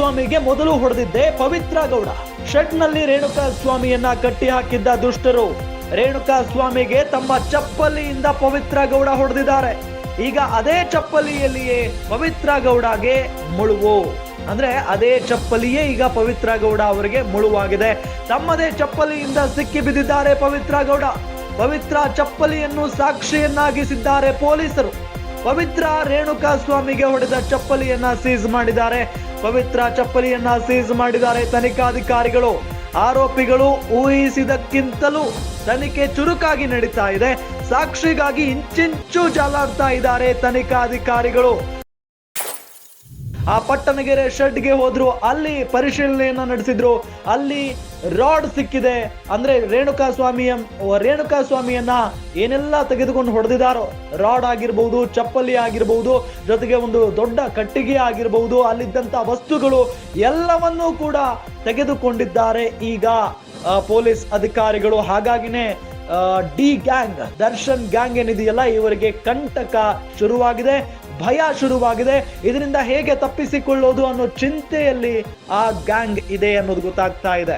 ಸ್ವಾಮಿಗೆ ಮೊದಲು ಹೊಡೆದಿದ್ದೆ ಪವಿತ್ರ ಗೌಡ. ಶೆಡ್ ನಲ್ಲಿ ರೇಣುಕಾ ಸ್ವಾಮಿಯನ್ನ ಕಟ್ಟಿ ಹಾಕಿದ್ದ ದುಷ್ಟರು ರೇಣುಕಾ ಸ್ವಾಮಿಗೆ ತಮ್ಮ ಚಪ್ಪಲಿಯಿಂದ ಪವಿತ್ರ ಗೌಡ ಹೊಡೆದಿದ್ದಾರೆ. ಈಗ ಅದೇ ಚಪ್ಪಲಿಯಲ್ಲಿಯೇ ಪವಿತ್ರ ಗೌಡಗೆ ಮುಳುವು. ಅಂದ್ರೆ ಅದೇ ಚಪ್ಪಲಿಯೇ ಈಗ ಪವಿತ್ರ ಗೌಡ ಅವರಿಗೆ ಮುಳುವಾಗಿದೆ. ತಮ್ಮದೇ ಚಪ್ಪಲಿಯಿಂದ ಸಿಕ್ಕಿ ಬಿದ್ದಿದ್ದಾರೆ ಪವಿತ್ರ ಗೌಡ. ಪವಿತ್ರ ಚಪ್ಪಲಿಯನ್ನು ಸಾಕ್ಷಿಯನ್ನಾಗಿಸಿದ್ದಾರೆ ಪೊಲೀಸರು. ಪವಿತ್ರ ರೇಣುಕಾ ಸ್ವಾಮಿಗೆ ಹೊಡೆದ ಚಪ್ಪಲಿಯನ್ನ ಸೀಸ್ ಮಾಡಿದ್ದಾರೆ. ಪವಿತ್ರ ಚಪ್ಪಲಿಯನ್ನ ಸೀಸ್ ಮಾಡಿದ್ದಾರೆ ತನಿಖಾಧಿಕಾರಿಗಳು. ಆರೋಪಿಗಳು ಊಹಿಸಿದಕ್ಕಿಂತಲೂ ತನಿಖೆ ಚುರುಕಾಗಿ ನಡೀತಾ ಇದೆ. ಸಾಕ್ಷಿಗಾಗಿ ಇಂಚಿಂಚು ಜಾಲಾಡ್ತಾ ಇದ್ದಾರೆ ತನಿಖಾಧಿಕಾರಿಗಳು. ಆ ಪಟ್ಟಣಗೆರೆ ಶೆಡ್ಗೆ ಹೋದ್ರು, ಅಲ್ಲಿ ಪರಿಶೀಲನೆಯನ್ನ ನಡೆಸಿದ್ರು. ಅಲ್ಲಿ ರಾಡ್ ಸಿಕ್ಕಿದೆ. ಅಂದ್ರೆ ರೇಣುಕಾ ಸ್ವಾಮಿಯನ್ನ ಏನೆಲ್ಲ ತೆಗೆದುಕೊಂಡು ಹೊಡೆದಿದ್ದಾರೋ, ರಾಡ್ ಆಗಿರ್ಬಹುದು, ಚಪ್ಪಲಿ ಆಗಿರ್ಬಹುದು, ಜೊತೆಗೆ ಒಂದು ದೊಡ್ಡ ಕಟ್ಟಿಗೆ ಆಗಿರ್ಬಹುದು, ಅಲ್ಲಿದ್ದಂತ ವಸ್ತುಗಳು ಎಲ್ಲವನ್ನೂ ಕೂಡ ತೆಗೆದುಕೊಂಡಿದ್ದಾರೆ ಈಗ ಪೊಲೀಸ್ ಅಧಿಕಾರಿಗಳು. ಹಾಗಾಗಿನೇ ಡಿ ಗ್ಯಾಂಗ್, ದರ್ಶನ್ ಗ್ಯಾಂಗ್ ಏನಿದೆಯಲ್ಲ, ಇವರಿಗೆ ಕಂಟಕ ಶುರುವಾಗಿದೆ, ಭಯ ಶುರುವಾಗಿದೆ. ಇದರಿಂದ ಹೇಗೆ ತಪ್ಪಿಸಿಕೊಳ್ಳೋದು ಅನ್ನೋ ಚಿಂತೆಯಲ್ಲಿ ಆ ಗ್ಯಾಂಗ್ ಇದೆ ಅನ್ನೋದು ಗೊತ್ತಾಗ್ತಾ ಇದೆ.